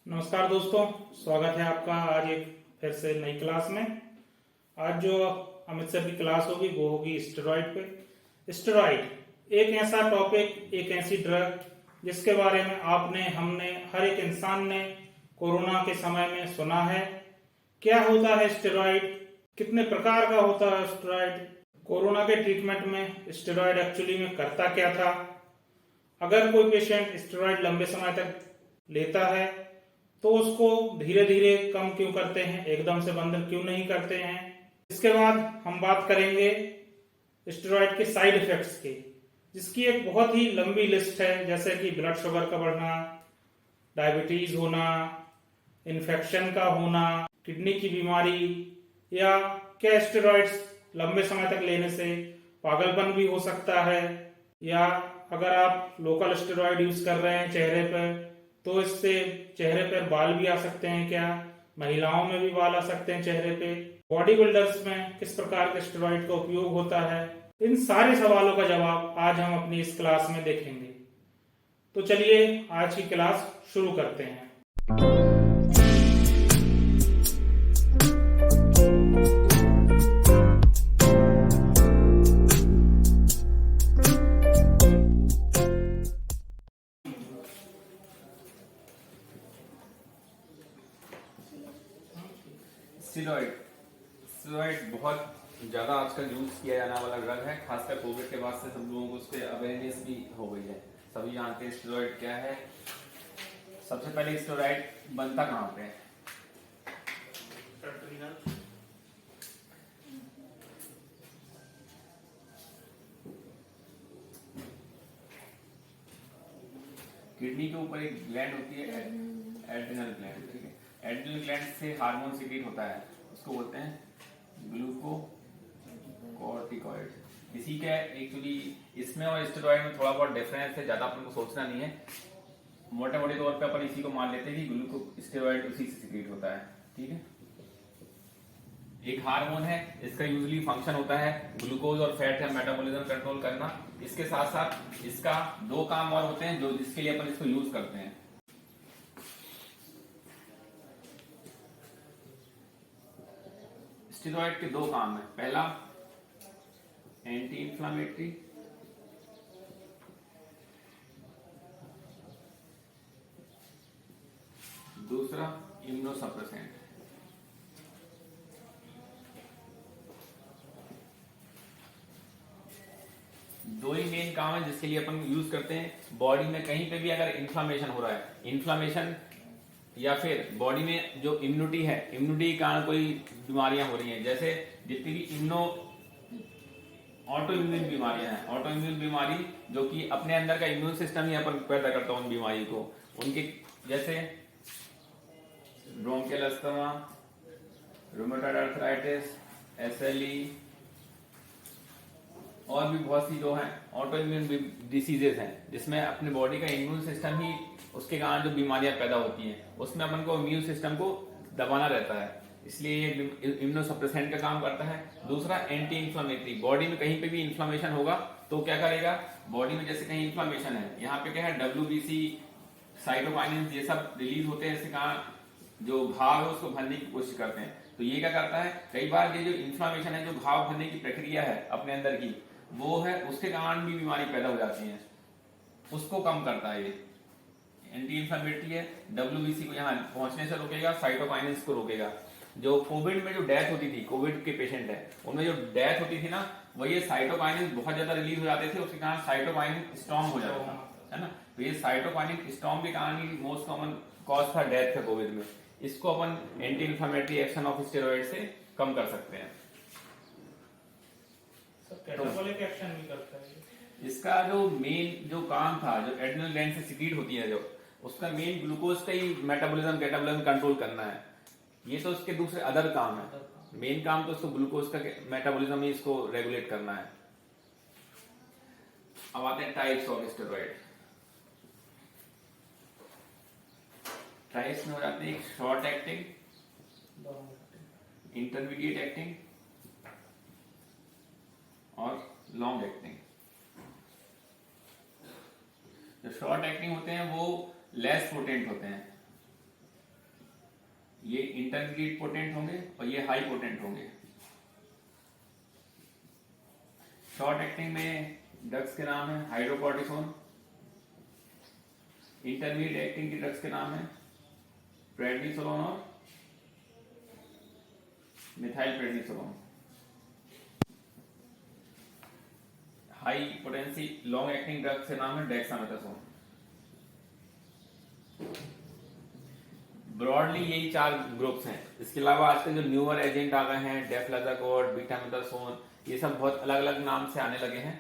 नमस्कार दोस्तों, स्वागत है आपका आज एक फिर से नई क्लास में। आज जो अमित सर की क्लास होगी वो होगी स्टेरॉइड पे। स्टेरॉइड एक ऐसा टॉपिक, एक ऐसी ड्रग जिसके बारे में आपने, हमने, हर एक इंसान ने कोरोना के समय में सुना है। क्या होता है स्टेरॉइड, कितने प्रकार का होता है स्टेरॉइड, कोरोना के ट्रीटमेंट में स्टेरॉइड एक्चुअली में करता क्या था, अगर कोई पेशेंट स्टेरॉइड लंबे समय तक लेता है तो उसको धीरे धीरे कम क्यों करते हैं, एकदम से बंद क्यों नहीं करते हैं। इसके बाद हम बात करेंगे स्टेरॉइड के साइड इफेक्ट्स की, जिसकी एक बहुत ही लंबी लिस्ट है, जैसे कि ब्लड शुगर का बढ़ना, डायबिटीज होना, इन्फेक्शन का होना, किडनी की बीमारी, या क्या स्टेरॉइड्स लंबे समय तक लेने से पागलपन भी हो सकता है, या अगर आप लोकल स्टेरॉइड यूज कर रहे हैं चेहरे पर तो इससे चेहरे पर बाल भी आ सकते हैं, क्या महिलाओं में भी बाल आ सकते हैं चेहरे पे, बॉडी बिल्डर्स में किस प्रकार के स्टेरॉइड का उपयोग होता है। इन सारे सवालों का जवाब आज हम अपनी इस क्लास में देखेंगे। तो चलिए आज की क्लास शुरू करते हैं। स्टेरॉइड स्टेरॉइड बहुत ज़्यादा आजकल यूज किया जाने वाला ड्रग है। खासकर कोविड के बाद से सब लोगों को उस पर अवेयरनेस भी हो गई है। सभी जानते हैं स्टेरॉइड क्या है। सबसे पहले स्टेरॉइड बनता कहाँ पे है? किडनी के ऊपर एक ग्लैंड होती है, एड्रिनल ग्लैंड। ठीक है, एड्रिनल ग्लैंड से हार्मोन सीक्रेट होता है, उसको बोलते हैं ग्लूकोकॉर्टिकॉइड। इसी का एक्चुअली इसमें और स्टेरॉइड में थोड़ा बहुत डिफरेंस है, ज्यादा अपन को सोचना नहीं है। मोटे मोटे तौर पे अपन इसी को मान लेते हैं कि ग्लूकोस्टेरॉइड उसी से सीक्रेट होता है। ठीक है, एक हार्मोन है, इसका यूजली फंक्शन होता है ग्लूकोज और फैट का मेटाबॉलिज्म कंट्रोल करना। इसके साथ साथ इसका दो काम और होते हैं जो जिसके लिए अपन इसको यूज करते हैं। स्टेरॉइड के दो काम है। पहला एंटी इंफ्लामेटरी, दूसरा इम्यूनोसप्रेसेंट। दो ही मेन काम है जिसके लिए अपन यूज करते हैं। बॉडी में कहीं पे भी अगर इन्फ्लामेशन हो रहा है, इन्फ्लामेशन या फिर बॉडी में जो इम्यूनिटी है, इम्यूनिटी के कारण कोई बीमारियां हो रही हैं, जैसे जितनी भी ऑटो इम्यून बीमारियां हैं, ऑटो इम्यून बीमारी जो कि अपने अंदर का इम्यून सिस्टम ही अपन पैदा करता है उन बीमारी को, उनके जैसे bronchial asthma, rheumatoid arthritis, SLE और भी बहुत सी जो है ऑटो इम्यून डिसीजेस हैं, जिसमें अपने बॉडी का इम्यून सिस्टम ही उसके कारण जो बीमारियां पैदा होती हैं उसमें अपन को इम्यून सिस्टम को दबाना रहता है, इसलिए ये इम्यूनोसप्रेसेंट का काम करता है। दूसरा एंटी इंफ्लामेटरी, बॉडी में कहीं पे भी इंफ्लामेशन होगा तो क्या करेगा, बॉडी में जैसे कहीं इंफ्लामेशन है, यहाँ पे क्या है WBC, साइटोकाइनिन, ये सब रिलीज होते हैं, इसके कारण जो घाव है उसको भरने की कोशिश करते हैं। तो ये क्या करता है, कई बार ये जो इंफ्लामेशन है, जो घाव भरने की प्रक्रिया है अपने अंदर की, वो है उसके कारण भी बीमारी पैदा हो जाती है, उसको कम करता है। ये एंटी इंफ्लेमेटरी है, WBC को यहाँ पहुंचने से रोकेगा, साइटोकाइनिन को रोकेगा। जो कोविड में जो डेथ होती थी, कोविड के पेशेंट है उनमें जो डेथ होती थी ना, वो ये साइटोकाइनिन बहुत ज्यादा रिलीज हो जाते थे, उसके कारण साइटोकाइनिन स्टॉर्म हो जाता था, है ना। तो ये साइटोकाइनिन स्टॉर्म के कारण ही मोस्ट कॉमन कॉज था डेथ का कोविड में। इसको अपन anti inflammatory action of steroid से कम कर सकते हैं। कैटाबॉलिक एक्शन भी करता है। इसका जो मेन जो काम था, जो एड्रिनल ग्लैंड से सीक्रेट होती है, जो उसका मेन ग्लूकोज का ही मेटाबॉलिज्म कैटाबॉलिज्म कंट्रोल करना है। ये तो उसके दूसरे अदर काम है, मेन काम तो उसको ग्लूकोज का मेटाबॉलिज्म ही इसको रेगुलेट करना है। अब आते हैं टाइप्स ऑफ स्टेरॉइड। टाइप्स में हो जाते हैं एक शॉर्ट एक्टिंग, इंटरमीडिएट एक्टिंग और लॉन्ग एक्टिंग। जो शॉर्ट एक्टिंग होते हैं वो लेस पोटेंट होते हैं, ये इंटरमीडिएट पोटेंट होंगे और ये हाई पोटेंट होंगे। शॉर्ट एक्टिंग में ड्रग्स के नाम है हाइड्रोकॉर्टिसोन। इंटरमीडिएट एक्टिंग के ड्रग्स के नाम है प्रेडनिसोलोन और methyl prednisolone. High potency long acting drugs के नाम है डेक्सामेथासोन। ब्रॉडली यही 4 ग्रुप्स हैं। इसके अलावा आजकल जो न्यूअर एजेंट आ गए हैं डेफ्लाजाकोड, बीटामेथासोन, ये सब बहुत अलग अलग नाम से आने लगे हैं।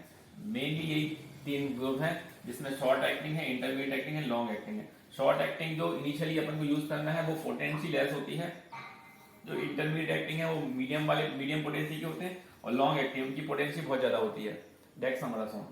मेनली यही 3 ग्रुप हैं जिसमें शॉर्ट एक्टिंग है, इंटरमीडिएट एक्टिंग है, लॉन्ग एक्टिंग है। शॉर्ट एक्टिंग जो इनिशियली अपन को यूज करना है वो पोटेंसी लेस होती है। जो इंटरमीडिएट एक्टिंग है वो मीडियम पोटेंसी के होते हैं, और लॉन्ग एक्टिंग उनकी पोटेंसी बहुत ज्यादा होती है। डेक्सामेथासोन।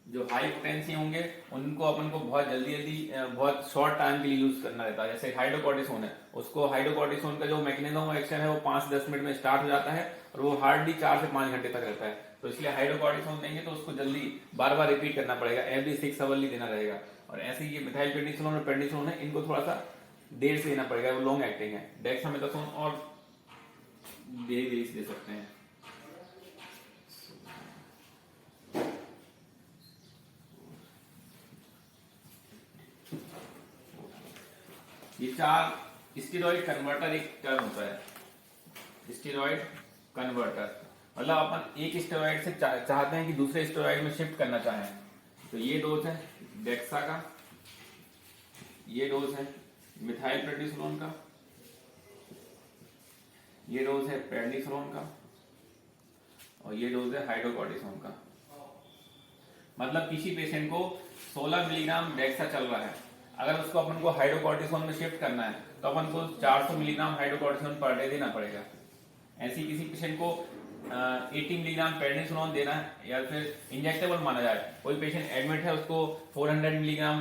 जो हाई पोटेंसी होंगे उनको अपन को बहुत जल्दी बहुत शॉर्ट टाइम के लिए यूज करना रहता है। जैसे हाइड्रोकॉर्टिसोन है, उसको हाइड्रोकॉर्टिसोन का जो मैकेनिज्म ऑफ एक्शन है वो 5 से 10 मिनट में स्टार्ट हो जाता है और वो हार्डली 4 से 5 घंटे तक रहता है। तो इसलिए हाइड्रोकॉर्टिसोन देंगे तो उसको जल्दी बार बार रिपीट करना पड़ेगा, एवरी 6 आवर देना रहेगा। और ऐसे ये मिथाइल प्रेडनिसोलोन और प्रेडनिसोलोन है, इनको थोड़ा सा देर से देना पड़ेगा, वो लॉन्ग एक्टिंग है। डेक्सामेथासोन और धीरे धीरे दे सकते हैं। ये 4 स्टेरॉइड कन्वर्टर एक टर्म होता है। स्टेरॉइड कन्वर्टर मतलब अपन एक स्टेरॉइड से चाहते हैं कि दूसरे स्टेरॉइड में शिफ्ट करना चाहें, तो ये डोज है डेक्सा का, ये डोज है मिथाइल प्रेडनिसोलोन का, ये डोज है प्रेडनिसोलोन का, और ये डोज है हाइड्रोकॉर्टिसोन का। मतलब किसी पेशेंट को 16 मिलीग्राम डेक्सा चल रहा है, अगर उसको अपन को हाइड्रोकॉर्टिसोन में शिफ्ट करना है तो अपन को 400 मिलीग्राम हाइड्रोकॉर्टिसोन पर डे देना पड़ेगा। ऐसी किसी पेशेंट को 80 मिलीग्राम प्रेडनिसोलोन देना है या फिर इंजेक्टेबल माना जाए, कोई पेशेंट एडमिट है उसको 400 मिलीग्राम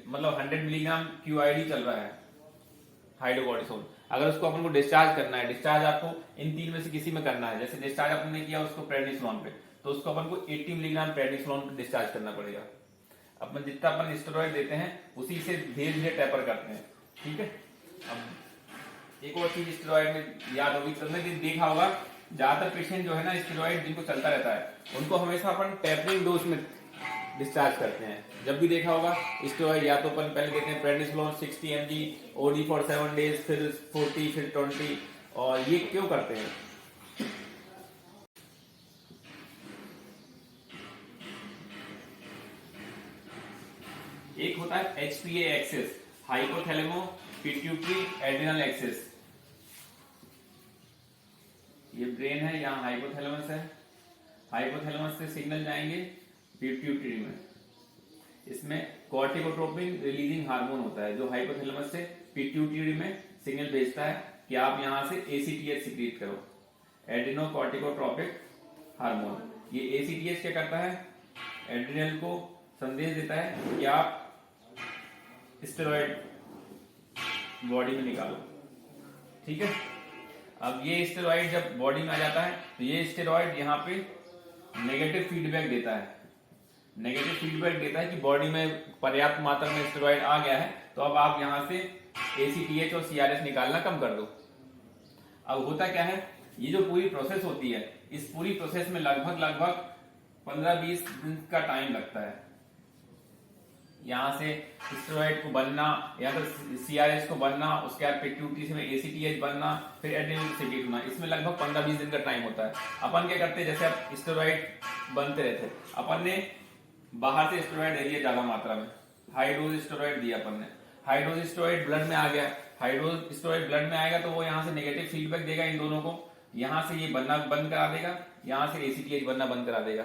मतलब 100 मिलीग्राम क्यूआईडी चल रहा है हाइड्रोकॉर्टिसोन, अगर उसको अपन को डिस्चार्ज करना है, डिस्चार्ज आपको इन 3 में से किसी में करना है, जैसे डिस्चार्ज अपन ने किया उसको प्रेडनिसोलोन पे, तो उसको अपन को 80 मिलीग्राम प्रेडनिसोलोन पे डिस्चार्ज करना पड़ेगा। अपन जितना अपन स्टेरॉइड देते हैं उसी से धीरे धीरे टेपर करते हैं, ठीक है। अब एक और चीज स्टेरॉइड में याद होगी, तुमने देखा होगा ज्यादातर पेशेंट जो है ना स्टेरॉइड जिनको चलता रहता है उनको हमेशा अपन टेपरिंग डोज में डिस्चार्ज करते हैं। जब भी देखा होगा स्टेरॉइड या तो अपन पहले देते हैं prednisolone 60 mg OD for 7 days, फिर 40, फिर 20, और ये क्यों करते हैं? एक होता है HPA axis, hypothalamo pituitary adrenal axis. ये ब्रेन है, यहाँ हाइपोथैलेमस है, हाइपोथैलेमस से सिग्नल जाएंगे पिट्यूटरी में। इसमें कॉर्टिकोट्रोपिन रिलीजिंग हार्मोन होता है जो हाइपोथैलेमस से पिट्यूटरी में सिग्नल भेजता है कि आप यहां से ACTH सिक्रीट करो, एड्रिनोकॉर्टिकोट्रोपिक हार्मोन। ये ACTH क्या करता है? एड्रिनल को संदेश देता है कि आप स्टेरॉइड बॉडी में निकालो, ठीक है। अब ये स्टेरॉइड जब बॉडी में आ जाता है तो ये स्टेरॉइड यहाँ पे नेगेटिव फीडबैक देता है, नेगेटिव फीडबैक देता है कि बॉडी में पर्याप्त मात्रा में स्टेरॉइड आ गया है, तो अब आप यहाँ से ACTH और CRS निकालना कम कर दो। अब होता क्या है, ये जो पूरी प्रोसेस होती है, इस पूरी प्रोसेस में लगभग 15-20 दिन का टाइम लगता है। यहाँ से स्टेरॉइड को बनना या तो CRS को बनना, उसके बाद पिट्यूटरी से ACTH बनना, फिर एड्रिनल सिक्रीट होना, इसमें लगभग 15-20 दिन का टाइम होता है। अपन क्या करते हैं, जैसे अब स्टेरॉइड बनते रहते, अपन ने बाहर से स्टेरॉइड दे दिया ज्यादा मात्रा में, हाई डोज स्टेरॉइड दिया अपन ने, हाई डोज स्टेरॉइड ब्लड में आ गया, हाई डोज स्टेरॉइड ब्लड में आएगा तो वो यहाँ से नेगेटिव फीडबैक देगा इन दोनों को, यहाँ से ये बनना बंद करा देगा, यहाँ से ACTH बनना बंद करा देगा,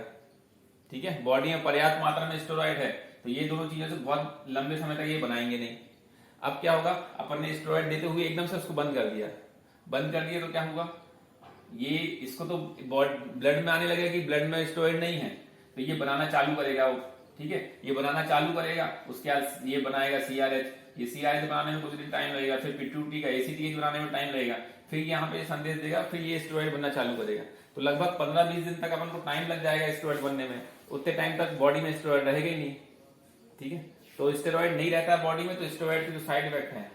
ठीक है। बॉडी में पर्याप्त मात्रा में स्टेरॉइड है तो ये दोनों चीजों से बहुत लंबे समय तक ये बनाएंगे नहीं। अब क्या होगा, अपन ने स्टेरॉइड देते हुए एकदम से उसको बंद कर दिया, तो क्या होगा, ये इसको तो ब्लड में आने लगेगा कि ब्लड में स्टेरॉइड नहीं है, तो ये बनाना चालू करेगा वो, ठीक है। ये बनाना चालू करेगा, उसके बाद ये बनाएगा CRH, ये CRH बनाने में कुछ दिन टाइम लगेगा, फिर पिट्यूटरी का ACTH बनाने में टाइम लगेगा, फिर यहाँ पे संदेश देगा, फिर ये स्टेरॉइड बनना चालू करेगा। तो लगभग 15-20 दिन तक अपन को टाइम लग जाएगा स्टेरॉइड बनने में, उतने टाइम तक बॉडी में स्टेरॉइड रहेगा ही नहीं, ठीक है। तो स्टेरॉइड नहीं रहता है बॉडी में, तो स्टेरॉइड के जो साइड इफेक्ट हैं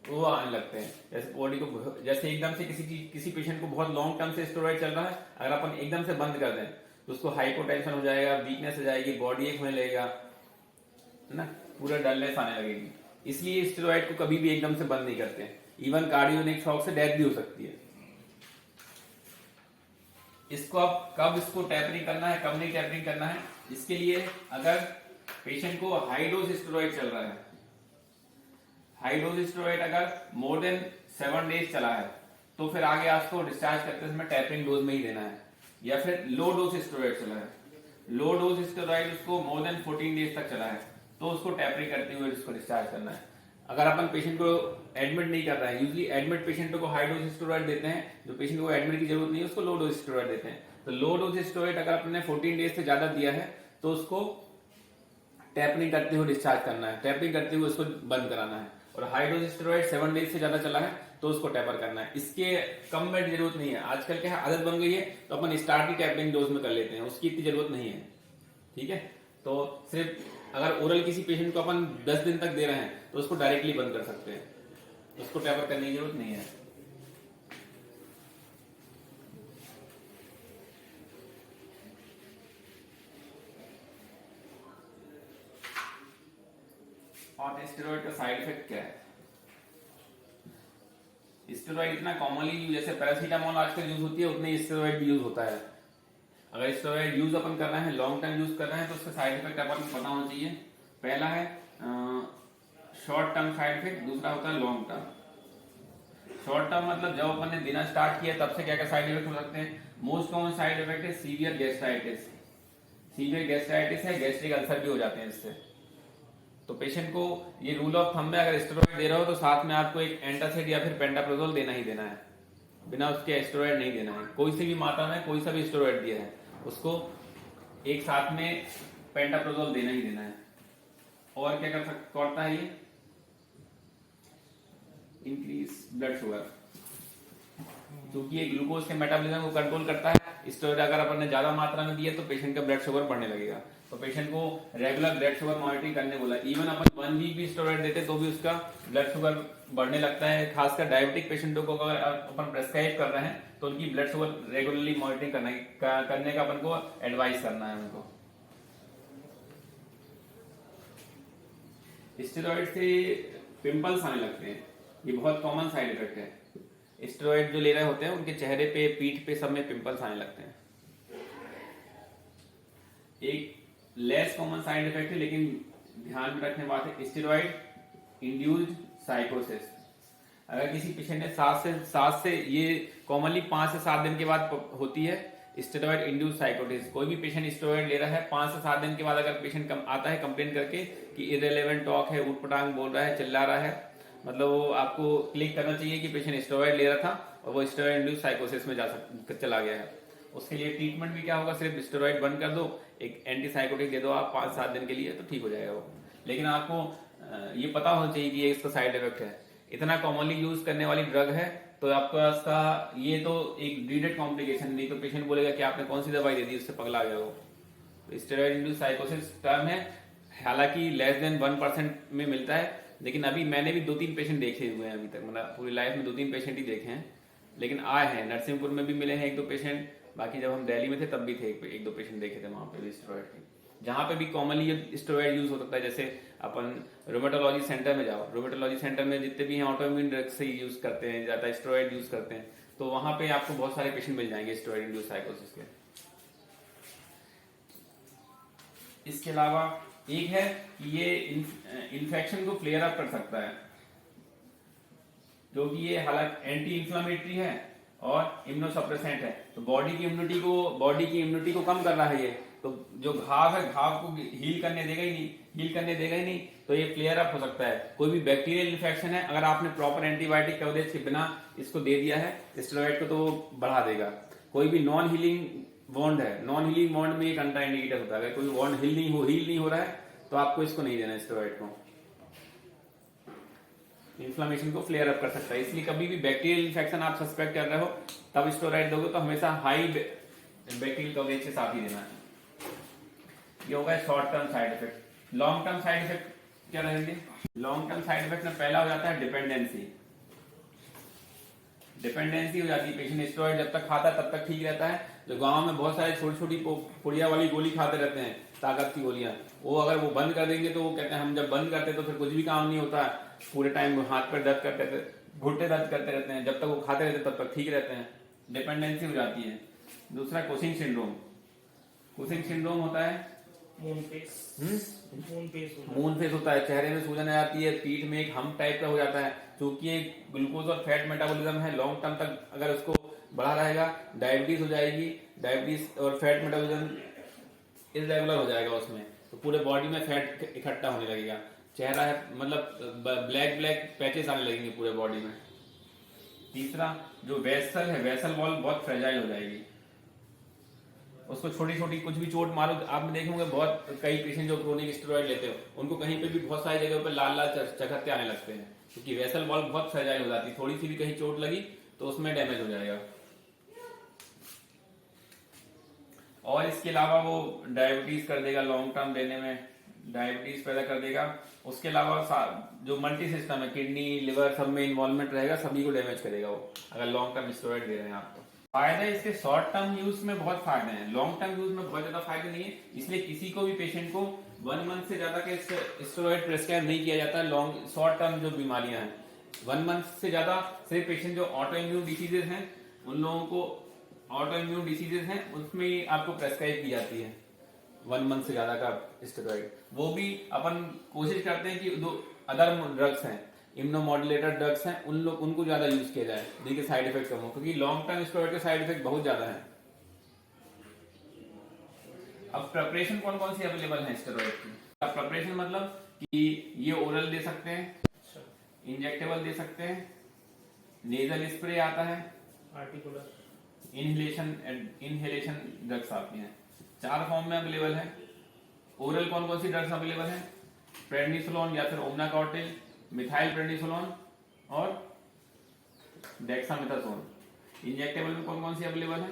वो आने लगते हैं। जैसे बॉडी को, जैसे एकदम से किसी पेशेंट को बहुत लॉन्ग टर्म से स्टेरॉइड चल रहा है, अगर अपन एकदम से बंद कर दें तो उसको हाइपोटेंशन हो जाएगा, वीकनेस हो जाएगी, बॉडी एक होने लगेगा, है ना, पूरा डलनेस आने लगेगी। इसलिए स्टेरॉइड को कभी भी एकदम से बंद नहीं करते। इवन कार्डियोनिक शॉक से डेथ भी हो सकती है। इसको अब कब इसको टैपरिंग करना है, कब नहीं टैपरिंग करना है, इसके लिए अगर पेशेंट को हाई डोज स्टेरॉइड चल रहा है, हाई डोज स्टेरॉइड अगर मोर देन 7 डेज चला है, तो फिर आगे आपको डिस्चार्ज करते समय टैपरिंग डोज में ही देना है। या फिर लो डोज स्टेरॉइड चला है, लो डोज स्टेरॉइड उसको मोर देन 14 डेज तक चला है, तो उसको टैपरिंग करते हुए उसको डिस्चार्ज करना है। अगर अपन पेशेंट को एडमिट नहीं कर रहे हैं, यूजली एडमिट पेशेंटों को हाई डोज स्टेरॉइड देते हैं, जो पेशेंट को एडमिट की जरूरत नहीं है उसको लो डोज स्टेरॉइड देते हैं। तो लो डोज स्टेरॉइड अगर आपने 14 डेज से ज्यादा दिया है तो उसको टैपरिंग करते हुए डिस्चार्ज करना है, टैपरिंग करते हुए उसको बंद कराना है। और हाई डोज स्टेरॉइड 7 डेज से ज्यादा चला है तो उसको टैपर करना है। इसके कम में जरूरत नहीं है, आजकल क्या है आदत बन गई है, तो अपन स्टार्ट ही टैपरिंग डोज में कर लेते हैं, उसकी इतनी जरूरत नहीं है, ठीक है। तो सिर्फ अगर ओरल किसी पेशेंट को अपन 10 दिन तक दे रहे हैं तो उसको डायरेक्टली बंद कर सकते हैं, उसको टैपर करने की जरूरत नहीं है। और स्टेरॉइड का साइड इफेक्ट क्या है? स्टेरॉइड इतना कॉमनली जैसे पैरासीटामोल आजकल यूज होती है, उतने स्टेरॉइड भी यूज होता है। अगर स्टेरॉइड यूज अपन कर रहे हैं, लॉन्ग टर्म यूज कर रहे हैं, तो उसका साइड इफेक्ट अपन को पता होना चाहिए। पहला है शॉर्ट टर्म साइड इफेक्ट, दूसरा होता है लॉन्ग टर्म। शॉर्ट टर्म मतलब जब अपन ने देना स्टार्ट किया तब से क्या क्या साइड इफेक्ट हो सकते हैं। मोस्ट कॉमन साइड इफेक्ट है सीवियर गैस्ट्राइटिस। सीवियर गैस्ट्राइटिस है, गैस्ट्रिक अल्सर भी हो जाते हैं इससे। तो पेशेंट को ये रूल ऑफ थंब में अगर स्टेरॉइड दे रहा हो तो साथ में आपको एक एंटासिड या फिर पेंटाप्रोजोल देना ही देना है, बिना उसके स्टेरॉइड नहीं देना है। कोई सी भी मात्रा में कोई सा भी स्टेरॉइड दिया है उसको एक साथ में पेंटाप्रोजोल देना ही देना है। और क्या करता है ये, इंक्रीज ब्लड शुगर, क्योंकि ये ग्लूकोज के मेटाबॉलिज्म को कंट्रोल करता है। स्टेरॉइड अगर अपन ने ज्यादा मात्रा में दिया तो पेशेंट का ब्लड शुगर बढ़ने लगेगा। तो पेशेंट को रेगुलर ब्लड शुगर मॉनिटरिंग करने बोला। इवन अपन 1 वीक भी स्टेरॉइड देते तो भी उसका ब्लड शुगर बढ़ने लगता है। खासकर डायबिटिक पेशेंटों को अगर अपन प्रेस्क्राइब कर रहे हैं तो उनकी ब्लड शुगर रेगुलरली मॉनिटरिंग करने का अपन को एडवाइस करना है उनको। स्टेरॉइड से पिंपल्स आने लगते हैं, ये बहुत कॉमन साइड इफेक्ट है। स्टेरॉइड जो ले रहे होते हैं उनके चेहरे पे, पीठ पे, सब में पिंपल्स आने लगते हैं। एक लेस कॉमन साइड इफेक्ट है लेकिन ध्यान में रखने बात है, स्टेरॉइड इंड्यूस्ड साइकोसिस। अगर किसी पेशेंट ने 7 से ये कॉमनली 5 से 7 दिन के बाद होती है स्टेरॉइड इंड्यूस्ड साइकोसिस। कोई भी पेशेंट स्टेरॉइड ले रहा है 5 से 7 दिन के बाद अगर पेशेंट आता है कंप्लेन करके कि इररिलेवेंट टॉक है, उठपटांग बोल रहा है, चिल्ला रहा है, मतलब वो आपको क्लिक करना चाहिए कि पेशेंट स्टेरॉइड ले रहा था और वो स्टेरॉइड इंड्यूस्ड साइकोसिस में चला गया है। उसके लिए ट्रीटमेंट भी क्या होगा, सिर्फ स्टेरॉइड बंद कर दो, एक एंटीसाइकोटिक दे दो आप 5-7 दिन के लिए, तो ठीक हो जाएगा वो। लेकिन आपको ये पता होना चाहिए कि ये इसका साइड इफेक्ट है। इतना कॉमनली यूज करने वाली ड्रग है तो आपका इसका ये तो एक ड्रीडेड कॉम्प्लिकेशन, नहीं तो पेशेंट बोलेगा कि आपने कौन सी दवाई दे दी, उससे पगला गया वो। तो स्टेरॉइड इंड्यूस्ड साइकोसिस टर्म है, हालांकि लेस देन 1% में मिलता है, लेकिन अभी मैंने भी 2-3 पेशेंट देखे हुए हैं अभी तक, मतलब पूरी लाइफ में 2-3 पेशेंट ही देखे हैं। लेकिन आए हैं, नरसिंहपुर में भी मिले हैं 1-2 पेशेंट, बाकी जब हम दिल्ली में थे तब भी थे 1-2 पेशेंट देखे थे वहां पे भी स्टेरॉइड के। जहां पे भी कॉमनली ये स्टेरॉइड यूज हो सकता है, जैसे अपन रोमेटोलॉजी सेंटर में जाओ, रोमेटोलॉजी सेंटर में जितने भी हैं ऑटोइम्यून ड्रग्स से यूज करते हैं, ज्यादा स्टेरॉइड यूज करते हैं, तो वहां पे आपको बहुत सारे पेशेंट मिल जाएंगे स्टेरॉइड इंड्यूस्ड साइकोसिस के। इसके अलावा एक है कि ये इन्फेक्शन को फ्लेयर अप कर सकता है, जो कि ये हालांकि एंटी इंफ्लेमेटरी है और इम्यूनोसप्रेसेंट है। तो बॉडी की इम्यूनिटी को कम कर रहा है ये, तो जो घाव है, घाव को हील करने देगा ही नहीं, तो ये फ्लेयर अप हो सकता है। कोई भी बैक्टीरियल इन्फेक्शन है, अगर आपने प्रॉपर एंटीबायोटिक कवरेज के बिना इसको दे दिया है स्टेरॉइड को, तो वो बढ़ा देगा। कोई भी नॉन हीलिंग वॉन्ड है, नॉन हीलिंग वॉन्ड में एक कंट्रा इंडिकेटर होता है, अगर कोई वॉन्ड हील नहीं हो रहा है तो आपको इसको नहीं देना स्टेरॉइड को, इन्फ्लेमेशन को फ्लेयर अप कर सकता है। इसलिए कभी भी बैक्टीरियल इन्फेक्शन आप सस्पेक्ट कर रहे हो तब स्टेरॉइड दोगे तो हमेशा हाई बैक्टीरियल कवरेज के साथ ही देना है। ये होगा short term side effect. Long term side effect क्या रहेंगे? लॉन्ग टर्म साइड इफेक्ट में पहला हो जाता है डिपेंडेंसी। डिपेंडेंसी हो जाती है, पेशेंट स्टेरॉइड जब तक खाता है तब तक ठीक रहता है। जो गांव में बहुत सारे छोटी छोटी पुड़िया वाली गोली खाते रहते हैं, ताकत की गोलियां, वो अगर वो बंद कर देंगे तो वो कहते हैं हम जब बंद करते तो फिर कुछ भी काम नहीं होता, पूरे टाइम हाथ पर दर्द करते रहते, घुटने दर्द करते रहते हैं, जब तक वो खाते रहते तब तक ठीक रहते हैं। डिपेंडेंसी हो जाती है। दूसरा कुशिंग सिंड्रोम। कुशिंग सिंड्रोम होता है मून फेस होता है, चेहरे में सूजन आ जाती है, पीठ में एक हम टाइप का हो जाता है, क्योंकि ये ग्लूकोज और फैट मेटाबॉलिज्म है, लॉन्ग टर्म तक अगर उसको बढ़ा रहेगा डायबिटीज हो जाएगी, डायबिटीज और फैट मेटाबॉलिज्म इरेगुलर हो जाएगा उसमें, तो पूरे बॉडी में फैट इकट्ठा होने लगेगा, चेहरा है मतलब ब्लैक ब्लैक पैचेस आने लगेंगे पूरे बॉडी में। तीसरा जो वेसल है, वेसल वॉल बहुत फ्रेजाइल हो जाएगी, उसको छोटी छोटी कुछ भी चोट मारो, आपने देखे होंगे बहुत कई पेशेंट जो क्रोनिक स्टेरॉइड लेते हो उनको कहीं पे भी बहुत सारी जगह पे लाल लाल चकत्ते आने लगते हैं, क्योंकि वेसल वॉल बहुत फ्रेजाइल हो जाती है, थोड़ी सी भी कहीं चोट लगी तो उसमें डैमेज हो जाएगा। और इसके अलावा वो डायबिटीज कर देगा, लॉन्ग टर्म देने में डायबिटीज पैदा कर देगा। उसके अलावा जो मल्टी सिस्टम है, किडनी लिवर सब में इन्वॉल्वमेंट रहेगा, सभी को डैमेज करेगा वो, अगर लॉन्ग टर्म स्टेरॉइड दे रहे हैं आपको। फायदा इसके शॉर्ट टर्म यूज में बहुत फायदे हैं, लॉन्ग टर्म यूज में बहुत ज्यादा फायदे नहीं है, इसलिए किसी को भी पेशेंट को 1 मंथ से ज्यादा के स्टेरॉइड प्रेस्क्राइब नहीं किया जाता। लॉन्ग शॉर्ट टर्म जो बीमारियां हैं 1 मंथ से ज्यादा सिर्फ पेशेंट जो ऑटो इम्यून डिसीजेज हैं उन लोगों को, ऑटो इम्यून डिसीजेज हैं उसमें ही आपको प्रेस्क्राइब की जाती है 1 मंथ से ज्यादा का स्टेरॉइड। वो भी अपन कोशिश करते हैं कि जो अदर ड्रग्स हैं, इम्यूनोमॉड्यूलेटर ड्रग्स हैं, उनको ज्यादा यूज किया जाए जिनके साइड इफेक्ट कम हो, क्योंकि लॉन्ग टर्म स्टेरॉइड के साइड इफेक्ट बहुत ज्यादा है। अब प्रिपरेशन कौन कौन सी अवेलेबल है स्टेरॉइड की? अब प्रिपरेशन मतलब कि ये ओरल दे सकते हैं, इंजेक्टेबल दे सकते हैं, नेजल स्प्रे आता है, आर्टिकुलर इनहेलेशन ड्रग्स आती हैं, 4 फॉर्म में अवेलेबल है। ओरल कौन कौन सी ड्रग्स अवेलेबल है? प्रेडनिसोलोन या फिर ओमनाकॉर्टिल, मिथाइल प्रेडनिसोलोन और डेक्सामेथासोन। इंजेक्टेबल में कौन कौन सी अवेलेबल है?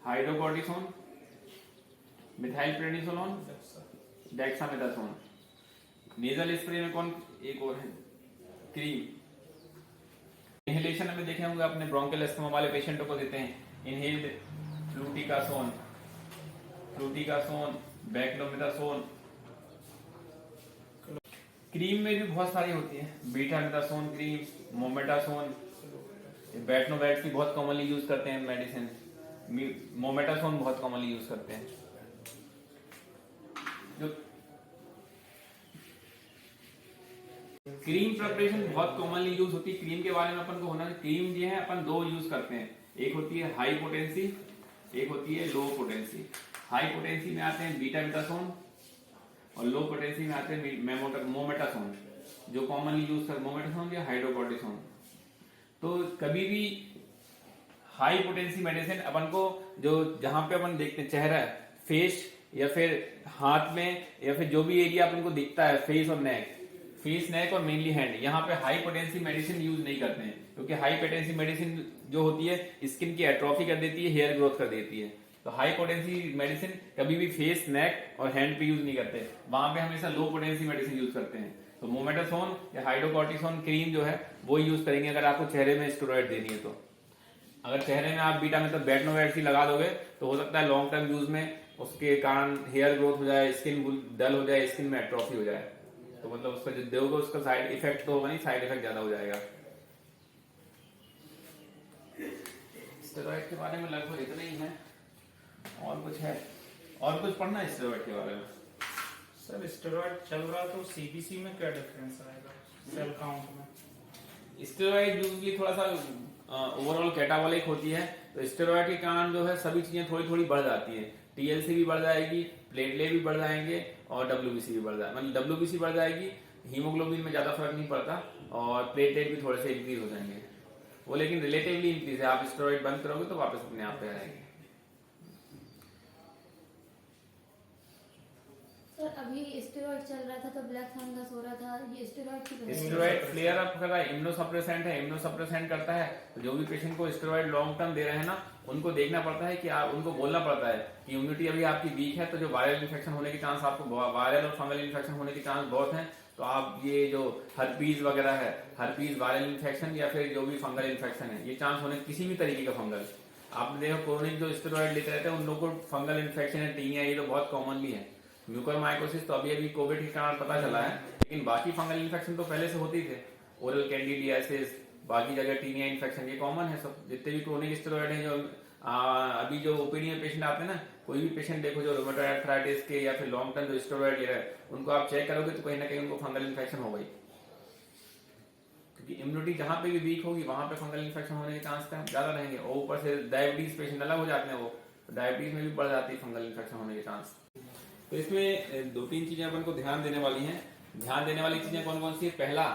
Hydrocortisone, methyl prednisolone, dexamethasone. Nasal spray में कौन, एक और है क्रीम। इनहेलेशन में देखे होंगे अपने ब्रोंकियल अस्थमा वाले पेशेंटों को देते हैं इनहेल्ड फ्लूटिकासोन, बैक्लोमेथासोन। क्रीम में भी बहुत सारी होती है, बीटामेथासोन क्रीम, मोमेटासोन, बैटनोवैक्स की बहुत कॉमनली यूज करते हैं मेडिसिन, मोमेटासोन बहुत कॉमनली यूज करते हैं। जो क्रीम प्रिपरेशन बहुत कॉमनली यूज होती है, क्रीम के बारे में अपन को होना, क्रीम जो है अपन 2 यूज करते हैं, एक होती है हाई पोटेंसी, एक होती है लो पोटेंसी। हाई पोटेंसी में आते हैं बीटामेथासोन और लो पोटेंसी में आते हैं मोमेटासोन, जो कॉमनली यूज कर मोमेटासोन या हाइड्रोकॉर्टिसोन। तो कभी भी हाई पोटेंसी मेडिसिन अपन को, जो जहां पे अपन देखते हैं चेहरा, फेस या फिर हाथ में या फिर जो भी एरिया अपन को दिखता है, फेस और नेक और मेनली हैंड, यहाँ पे हाई पोटेंसी मेडिसिन यूज नहीं करते हैं, क्योंकि हाई पोटेंसी मेडिसिन जो होती है स्किन की एट्रोफी कर देती है, हेयर ग्रोथ कर देती है। तो हाई पोटेंसी मेडिसिन कभी भी फेस, नेक और हैंड पे यूज नहीं करते, वहां पे हमेशा लो पोटेंसी मेडिसिन यूज करते हैं। तो मोमेटासोन या हाइड्रोकॉर्टिसोन क्रीम जो है वो यूज करेंगे अगर आपको चेहरे में स्टेरॉइड देनी है। तो अगर चेहरे में आप बीटा मतलब बैटनोवैक्स ही लगा दोगे तो हो सकता है लॉन्ग टर्म यूज में उसके कारण हेयर ग्रोथ हो जाए, स्किन डल हो जाए, स्किन में एट्रोफी हो जाए, तो मतलब उसका जो दोगे उसका साइड इफेक्ट तो होगा नहीं, साइड इफेक्ट ज्यादा हो जाएगा। स्टेरॉइड के बारे में लगभग इतना ही है, और कुछ है, और कुछ पढ़ना है स्टेरॉइड के बारे में? सर स्टेरॉइड चल रहा तो सीबीसी में क्या डिफरेंस आएगा सेल काउंट में? स्टेरॉइड यूजली थोड़ा सा ओवरऑल कैटाबॉलिक होती है, तो स्टेरॉइड के कारण जो है सभी चीजें थोड़ी थोड़ी बढ़ जाती है, टीएलसी भी बढ़ जाएगी, प्लेटलेट भी बढ़ जाएंगे और डब्ल्यूबीसी भी बढ़ जाएगा, मतलब डब्ल्यूबीसी बढ़ जाएगी, हीमोग्लोबिन में ज्यादा फर्क नहीं पड़ता और प्लेटलेट भी थोड़े से इंक्रीज हो जाएंगे वो, लेकिन रिलेटिवली इंक्रीज है। आप स्टेरॉइड बंद करोगे तो वापस अपने आप पे आएंगे। सर अभी स्टेरॉइड चल रहा था तो ब्लैक फंगस हो रहा था, ये स्टेरॉइड की वजह से? स्टेरॉइड फ्लेयर अप कर रहा है, इम्यूनोसप्रेसेंट है, इम्यूनोसप्रेसेंट करता है, तो जो भी पेशेंट को स्टेरॉइड लॉन्ग टर्म दे रहे हैं ना उनको देखना पड़ता है कि आप उनको बोलना पड़ता है कि इम्यूनिटी अभी आपकी वीक है, तो जो वायरल इन्फेक्शन होने के चांस, आपको वायरल और फंगल इन्फेक्शन होने के चांस बहुत हैं, तो आप ये जो हर्पीज वगैरह है, हर्पीज वायरल इन्फेक्शन या फिर जो भी फंगल इन्फेक्शन है, ये चांस होने किसी भी तरीके का फंगल, आपने देखा क्रोनिक जो स्टेरॉइड लेते रहते हैं उन लोगों को फंगल इन्फेक्शन है, टीनिया, ये तो बहुत कॉमनली है। म्यूकोरमाइकोसिस तो अभी अभी कोविड के कारण पता चला है, लेकिन बाकी फंगल इन्फेक्शन तो पहले से होती थे, ओरल कैंडिडियासिस, बाकी जगह टीनिया इन्फेक्शन, ये कॉमन है सब। जितने भी क्रोनिक स्टेरॉइड हैं, जो अभी जो ओपीडी में पेशेंट आते हैं ना, कोई भी पेशेंट देखो जो रूमेटॉइड आर्थराइटिस के या फिर लॉन्ग टर्म जो स्टेरॉइड ले रहा है, उनको आप चेक करोगे तो कहीं ना कहीं उनको फंगल इन्फेक्शन हो गई, क्योंकि इम्यूनिटी जहां पे भी वीक होगी वहां पे फंगल इन्फेक्शन होने के चांस ज्यादा रहेंगे। और ऊपर से डायबिटीज पेशेंट अलग हो जाते हैं, वो तो डायबिटीज में भी बढ़ जाती है फंगल इन्फेक्शन होने के चांस। तो इसमें 2-3 चीजें अपन को ध्यान देने वाली हैं। ध्यान देने वाली चीजें कौन कौन सी है? पहला,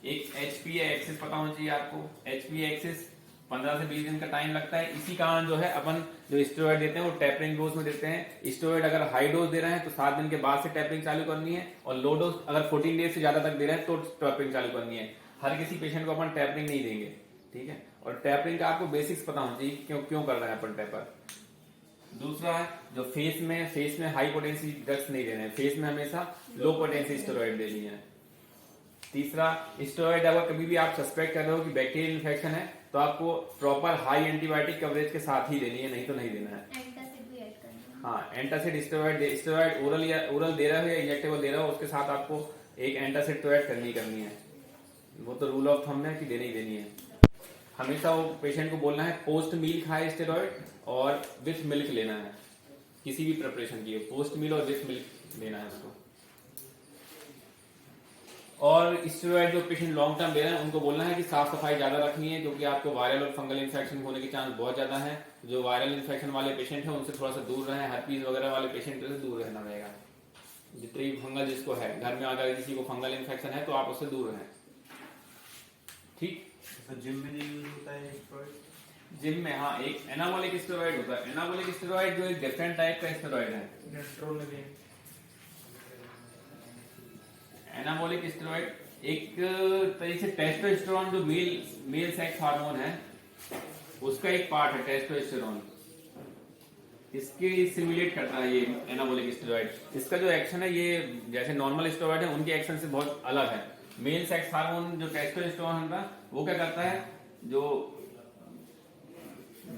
एक एचपी एक्सिस पता होना चाहिए आपको। एचपी एक्सिस 15 से 20 दिन का टाइम लगता है। इसी कारण जो है अपन जो स्टेरॉइड देते हैं वो टेपरिंग डोज में देते हैं। स्टेरॉइड अगर हाई डोज दे रहे हैं तो 7 दिन के बाद से टेपरिंग चालू करनी है, और लो डोज अगर 14 डेज से ज्यादा तक दे रहे हैं तो टेपरिंग चालू करनी है। हर किसी पेशेंट को अपन टेपरिंग नहीं देंगे, ठीक है। और टेपरिंग का आपको बेसिक्स पता होना चाहिए, क्यों क्यों कर रहे हैं अपन टेपर। दूसरा है जो फेस में हाई पोटेंसी ड्रग्स नहीं देने हैं, फेस में हमेशा लो पोटेंसी स्टेरॉइड देनी है। तीसरा, स्टेरॉइड अगर कभी भी आप सस्पेक्ट कर रहे हो कि बैक्टीरियल इन्फेक्शन है तो आपको प्रॉपर हाई एंटीबायोटिक कवरेज के साथ ही देनी है, नहीं तो नहीं देना है। एंटासिड भी ऐड करना है। हाँ, एंटासिड स्टेरॉइड ओरल दे रहा हो या इंजेक्टेबल दे रहा हो, उसके साथ आपको एक एंटासिड तो ऐड करनी है। वो तो रूल ऑफ थंब है कि देनी ही देनी है। हमेशा वो पेशेंट को बोलना है पोस्ट मील खाए स्टेरॉइड, और विथ मिल्क लेना है। किसी भी प्रिपरेशन की पोस्ट मील और विथ मिल्क लेना है उसको। और स्टेरॉइड जो पेशेंट लॉन्ग टर्म ले रहे हैं उनको बोलना है कि साफ सफाई ज्यादा रखनी है, क्योंकि आपको वायरल और फंगल इन्फेक्शन होने के चांस बहुत ज्यादा है। जो वायरल इन्फेक्शन वाले पेशेंट हैं उनसे थोड़ा सा दूर रहें, हर्पीज वगैरह वाले पेशेंट से दूर रहना रहेगा। जितने भी फंगल जिसको है, घर में अगर किसी को फंगल इन्फेक्शन है तो आप उससे दूर रहें, ठीक। तो जिम में नहीं यूज होता है स्टेरॉइड? जिम में हाँ, एक एनाबॉलिक स्टेरॉइड होता है। एनाबॉलिक स्टेरॉइड जो एक डिफरेंट टाइप का स्टेरॉइड है। एनाबॉलिक स्टेरॉइड एक तरीके से टेस्टोस्टेरोन जो मेल सेक्स हार्मोन है उसका एक पार्ट है टेस्टोस्टेरोन, इसके सिमुलेट करता है ये एनाबॉलिक स्टेरॉइड। इसका जो एक्शन है ये जैसे नॉर्मल स्टेरॉइड है उनके एक्शन से बहुत अलग है। मेल सेक्स हार्मोन जो टेस्टोस्टेरोन होता है वो क्या करता है, जो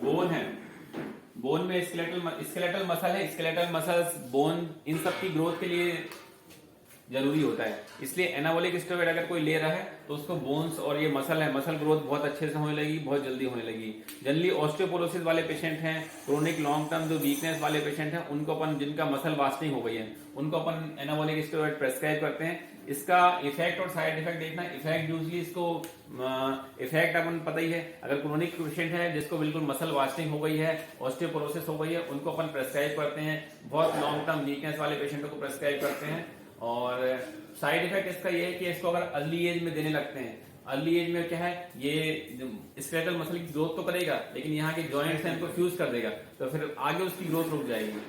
बोन है, बोन में स्केलेटल मसल है, स्केलेटल मसल्स, बोन, इन सब की ग्रोथ के लिए जरूरी होता है। इसलिए एनाबॉलिक स्टेरॉइड अगर कोई ले रहा है तो उसको बोन्स और ये मसल है, मसल ग्रोथ बहुत अच्छे से होने लगी, बहुत जल्दी होने लगी। जनरली ऑस्टियोपोरोसिस वाले पेशेंट हैं, क्रोनिक लॉन्ग टर्म जो वीकनेस वाले पेशेंट हैं, उनको अपन जिनका मसल वास्टिंग हो गई है उनको अपन एनाबॉलिक स्टेरॉइड प्रेस्क्राइब करते हैं। इसका इफेक्ट और साइड इफेक्ट देखना। इफेक्ट यूजली इसको इफेक्ट अपन पता ही है, अगर क्रोनिक पेशेंट है जिसको बिल्कुल मसल वास्टिंग हो गई है, ऑस्टियोपोरोसिस हो गई है, उनको अपन प्रेस्क्राइब करते हैं। बहुत लॉन्ग टर्म वीकनेस वाले पेशेंटों को प्रेस्क्राइब करते हैं। और साइड इफेक्ट इसका ये है कि इसको अगर अर्ली एज में देने लगते हैं, अर्ली एज में क्या है, ये स्केलेटल मसल की ग्रोथ तो करेगा लेकिन यहाँ के जॉइंट्स हैं इनको फ्यूज कर देगा, तो फिर आगे उसकी ग्रोथ रुक जाएगी,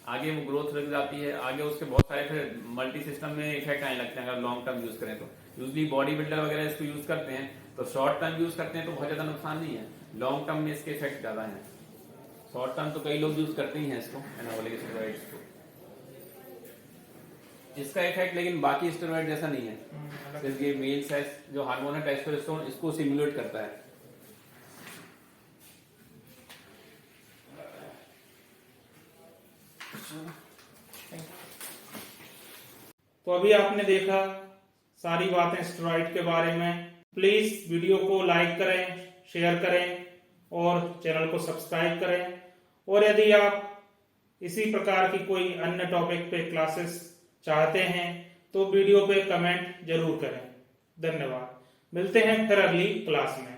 आगे वो ग्रोथ रुक जाती है, आगे उसके बहुत सारे फिर मल्टी सिस्टम में इफेक्ट आने लगते हैं अगर लॉन्ग टर्म यूज करें तो। यूजली बॉडी बिल्डर वगैरह इसको यूज करते हैं, तो शॉर्ट टर्म यूज करते हैं तो बहुत ज्यादा नुकसान नहीं है, लॉन्ग टर्म में इसके इफेक्ट ज्यादा है। शॉर्ट टर्म तो कई लोग यूज करते ही हैं इसको, एनाबॉलिक स्टेरॉइड्स को। इसका इफेक्ट लेकिन बाकी स्टेरॉइड जैसा नहीं है, सिर्फ ये मेल सेक्स जो हार्मोन है टेस्टोस्टेरोन इसको स्टिमुलेट करता है। तो अभी आपने देखा सारी बातें स्टेरॉइड के बारे में। प्लीज वीडियो को लाइक करें, शेयर करें और चैनल को सब्सक्राइब करें। और यदि आप इसी प्रकार की कोई अन्य टॉपिक पे क्लासेस चाहते हैं तो वीडियो पे कमेंट जरूर करें। धन्यवाद। मिलते हैं फिर अगली क्लास में।